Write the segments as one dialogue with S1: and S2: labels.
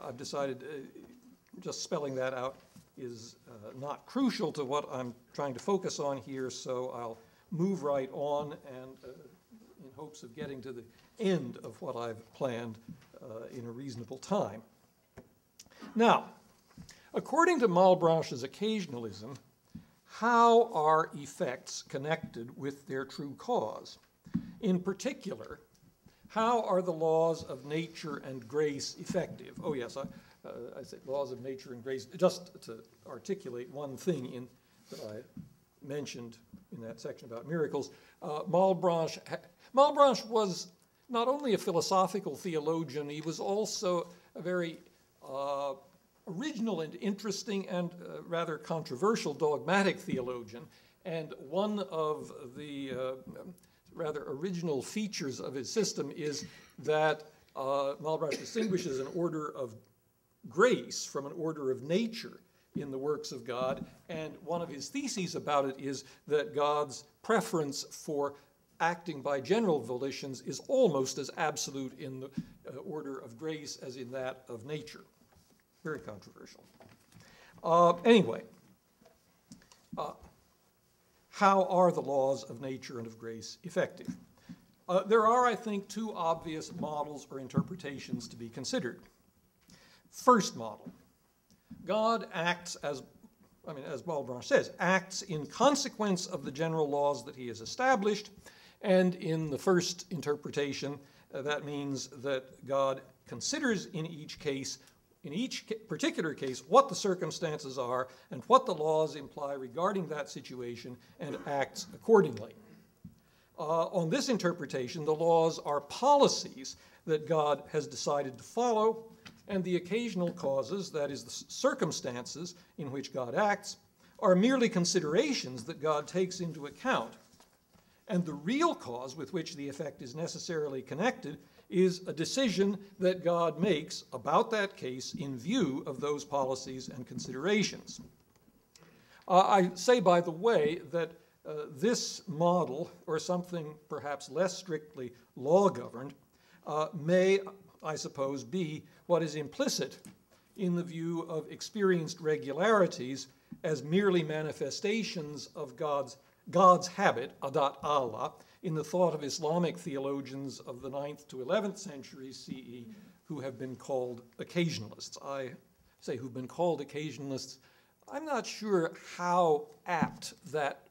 S1: I've decided just spelling that out is not crucial to what I'm trying to focus on here, so I'll move right on and in hopes of getting to the end of what I've planned in a reasonable time. Now, according to Malebranche's occasionalism, how are effects connected with their true cause? In particular, how are the laws of nature and grace effective? Oh yes, I said laws of nature and grace, just to articulate one thing that I mentioned in that section about miracles. Malebranche was not only a philosophical theologian, he was also a very original and interesting and rather controversial dogmatic theologian. And one of the rather original features of his system is that Malebranche distinguishes an order of grace from an order of nature in the works of God. And one of his theses about it is that God's preference for acting by general volitions is almost as absolute in the order of grace as in that of nature. Very controversial. Anyway, how are the laws of nature and of grace effective? There are, I think, two obvious models or interpretations to be considered. First model, God acts as Malebranche says, acts in consequence of the general laws that he has established, and in the first interpretation, that means that God considers in each particular case, what the circumstances are and what the laws imply regarding that situation, and acts accordingly. On this interpretation, the laws are policies that God has decided to follow, and the occasional causes, that is, the circumstances in which God acts, are merely considerations that God takes into account. And the real cause with which the effect is necessarily connected is a decision that God makes about that case in view of those policies and considerations. I say, by the way, that this model, or something perhaps less strictly law-governed, may, I suppose, be what is implicit in the view of experienced regularities as merely manifestations of God's habit, adat Allah, in the thought of Islamic theologians of the 9th to 11th centuries CE who have been called occasionalists. I say who've been called occasionalists. I'm not sure how apt that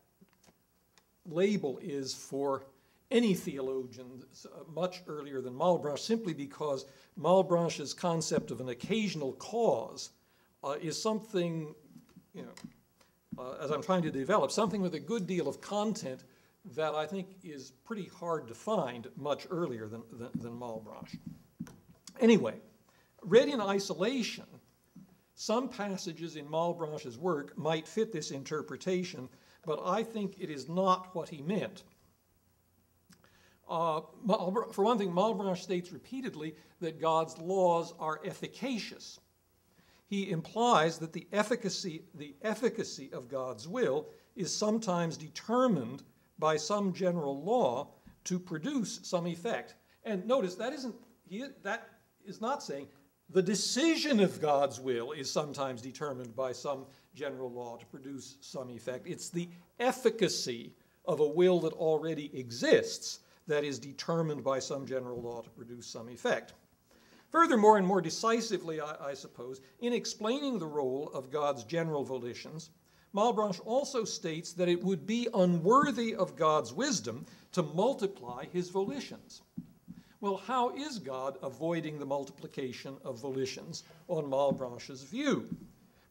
S1: label is for any theologian much earlier than Malebranche, simply because Malebranche's concept of an occasional cause is something, as I'm trying to develop, something with a good deal of content that I think is pretty hard to find much earlier than Malebranche. Anyway, read in isolation, some passages in Malebranche's work might fit this interpretation, but I think it is not what he meant. For one thing, Malebranche states repeatedly that God's laws are efficacious. He implies that the efficacy of God's will is sometimes determined by some general law to produce some effect. And notice that is not saying the decision of God's will is sometimes determined by some general law to produce some effect. It's the efficacy of a will that already exists that is determined by some general law to produce some effect. Furthermore, and more decisively, I suppose, in explaining the role of God's general volitions, Malebranche also states that it would be unworthy of God's wisdom to multiply his volitions. Well, how is God avoiding the multiplication of volitions on Malebranche's view?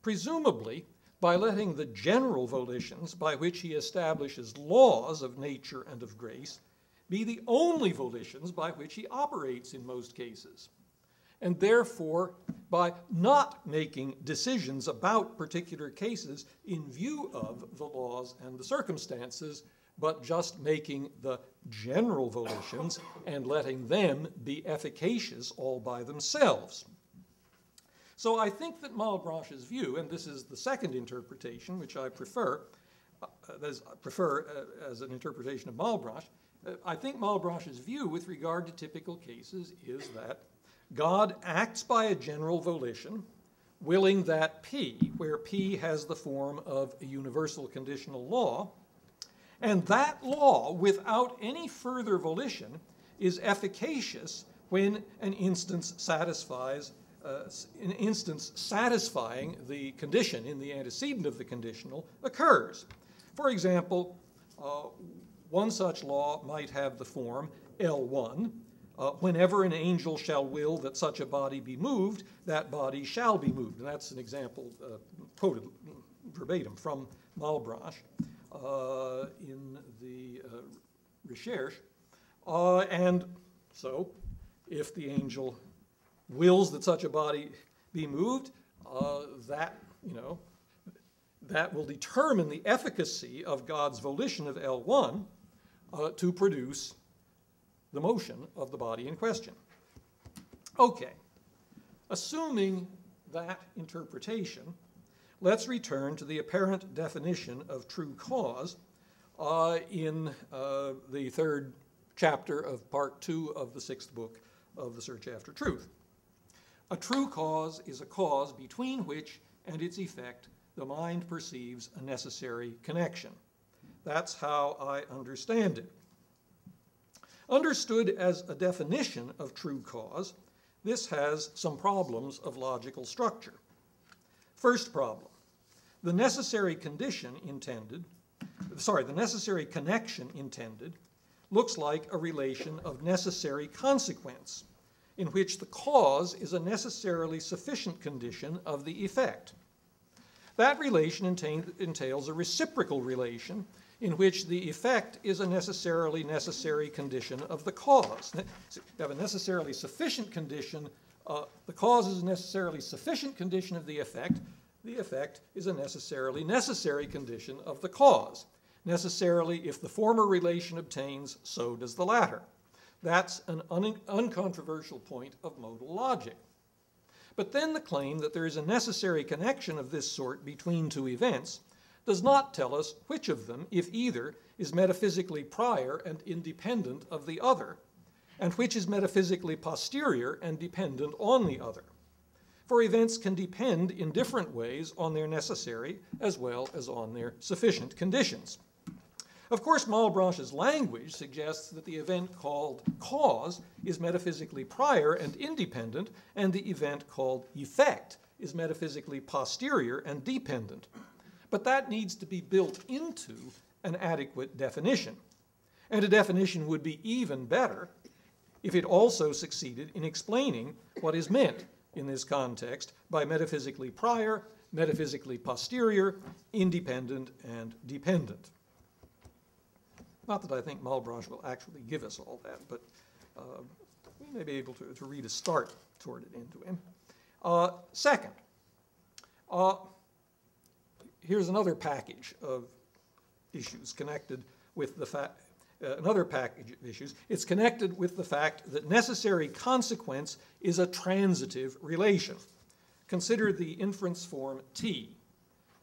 S1: Presumably, by letting the general volitions by which he establishes laws of nature and of grace be the only volitions by which he operates in most cases. And therefore, by not making decisions about particular cases in view of the laws and the circumstances, but just making the general volitions and letting them be efficacious all by themselves. So I think that Malebranche's view, and this is the second interpretation, which I prefer as an interpretation of Malebranche, I think Malebranche's view with regard to typical cases is that God acts by a general volition, willing that P, where P has the form of a universal conditional law, and that law, without any further volition, is efficacious when an instance satisfying the condition in the antecedent of the conditional occurs. For example, one such law might have the form L1, whenever an angel shall will that such a body be moved, that body shall be moved. And that's an example quoted verbatim from Malebranche in the Recherche. And so, if the angel wills that such a body be moved, that will determine the efficacy of God's volition of L1 to produce the motion of the body in question. Okay, assuming that interpretation, let's return to the apparent definition of true cause in the third chapter of part 2 of the 6th book of The Search After Truth. A true cause is a cause between which and its effect the mind perceives a necessary connection. That's how I understand it. Understood as a definition of true cause, this has some problems of logical structure. First problem, the necessary connection intended looks like a relation of necessary consequence, in which the cause is a necessarily sufficient condition of the effect. That relation entails a reciprocal relation in which the effect is a necessarily necessary condition of the cause. So you have a necessarily sufficient condition, the cause is a necessarily sufficient condition of the effect is a necessarily necessary condition of the cause. Necessarily, if the former relation obtains, so does the latter. That's an uncontroversial point of modal logic. But then the claim that there is a necessary connection of this sort between two events does not tell us which of them, if either, is metaphysically prior and independent of the other, and which is metaphysically posterior and dependent on the other. For events can depend in different ways on their necessary as well as on their sufficient conditions. Of course, Malebranche's language suggests that the event called cause is metaphysically prior and independent, and the event called effect is metaphysically posterior and dependent. But that needs to be built into an adequate definition. And a definition would be even better if it also succeeded in explaining what is meant in this context by metaphysically prior, metaphysically posterior, independent, and dependent. Not that I think Malebranche will actually give us all that, but we may be able to read a start toward it into him. Second, here's another package of issues connected with the fact, another package of issues. It's connected with the fact that necessary consequence is a transitive relation. Consider the inference form T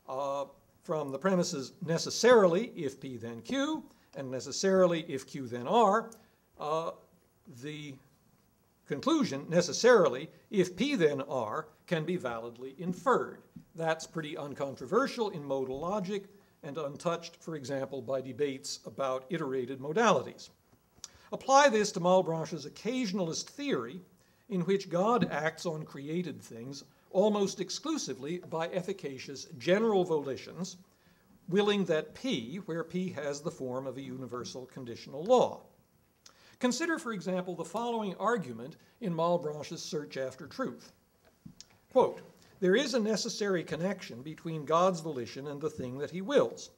S1: from the premises necessarily if P then Q, and necessarily if Q then R, the conclusion necessarily if P then R can be validly inferred. That's pretty uncontroversial in modal logic and untouched, for example, by debates about iterated modalities. Apply this to Malebranche's occasionalist theory, in which God acts on created things almost exclusively by efficacious general volitions, willing that P, where P has the form of a universal conditional law. Consider, for example, the following argument in Malebranche's Search After Truth. Quote, there is a necessary connection between God's volition and the thing that he wills.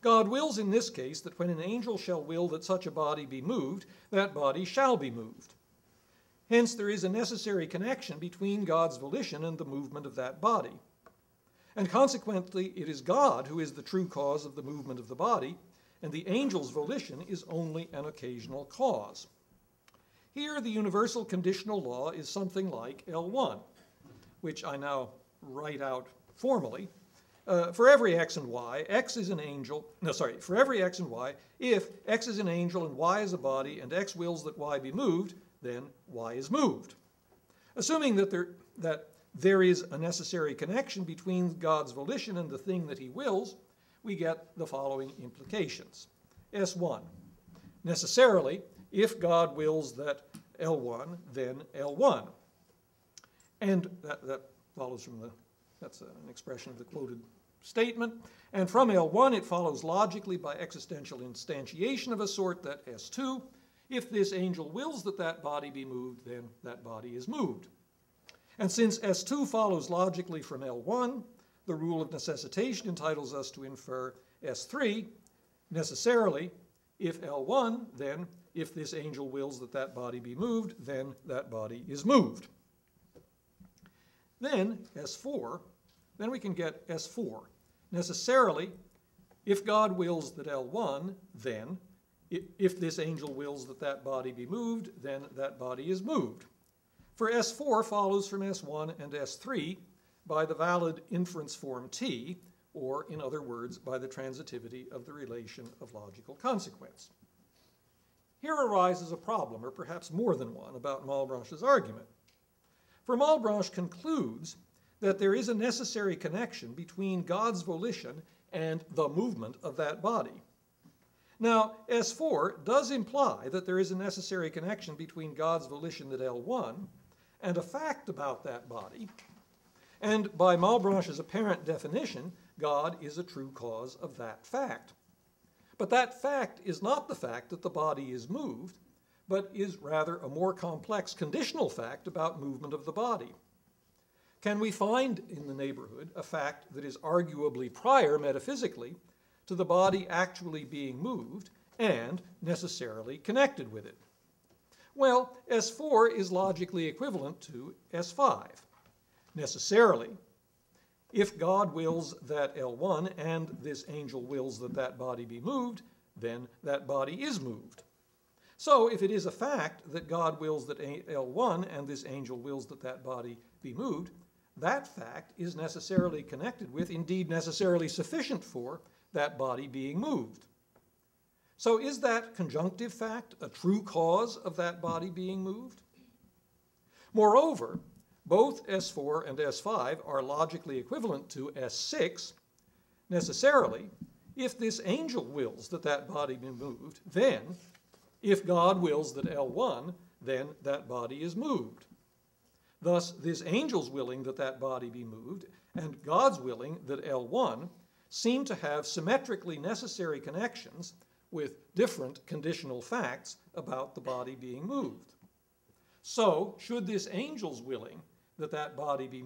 S1: God wills in this case that when an angel shall will that such a body be moved, that body shall be moved. Hence, there is a necessary connection between God's volition and the movement of that body. And consequently, it is God who is the true cause of the movement of the body, and the angel's volition is only an occasional cause. Here, the universal conditional law is something like L1, which I now write out formally. For every x and y, x is an angel, for every x and y, if x is an angel and y is a body, and x wills that y be moved, then y is moved. Assuming that there is a necessary connection between God's volition and the thing that he wills, we get the following implications. S1, necessarily, if God wills that L1, then L1. And that follows from that's an expression of the quoted statement. And from L1, it follows logically by existential instantiation of a sort that S2, if this angel wills that that body be moved, then that body is moved. And since S2 follows logically from L1, the rule of necessitation entitles us to infer S3, necessarily, if L1, then if this angel wills that that body be moved, then that body is moved. Then S4, then we can get S4. Necessarily, if God wills that L1, then if this angel wills that that body be moved, then that body is moved. For S4 follows from S1 and S3 by the valid inference form T, or in other words, by the transitivity of the relation of logical consequence. Here arises a problem, or perhaps more than one, about Malebranche's argument. For Malebranche concludes that there is a necessary connection between God's volition and the movement of that body. Now, S4 does imply that there is a necessary connection between God's volition at L1 and a fact about that body, and by Malebranche's apparent definition, God is a true cause of that fact. But that fact is not the fact that the body is moved, but is rather a more complex conditional fact about movement of the body. Can we find in the neighborhood a fact that is arguably prior metaphysically to the body actually being moved and necessarily connected with it? Well, S4 is logically equivalent to S5. Necessarily, if God wills that L1 and this angel wills that that body be moved, then that body is moved. So if it is a fact that God wills that L1 and this angel wills that that body be moved, that fact is necessarily connected with, indeed necessarily sufficient for, that body being moved. So is that conjunctive fact a true cause of that body being moved? Moreover, both S4 and S5 are logically equivalent to S6. Necessarily, if this angel wills that that body be moved, then, if God wills that L1, then that body is moved. Thus, this angel's willing that that body be moved and God's willing that L1 seem to have symmetrically necessary connections with different conditional facts about the body being moved. So, should this angel's willing that that body be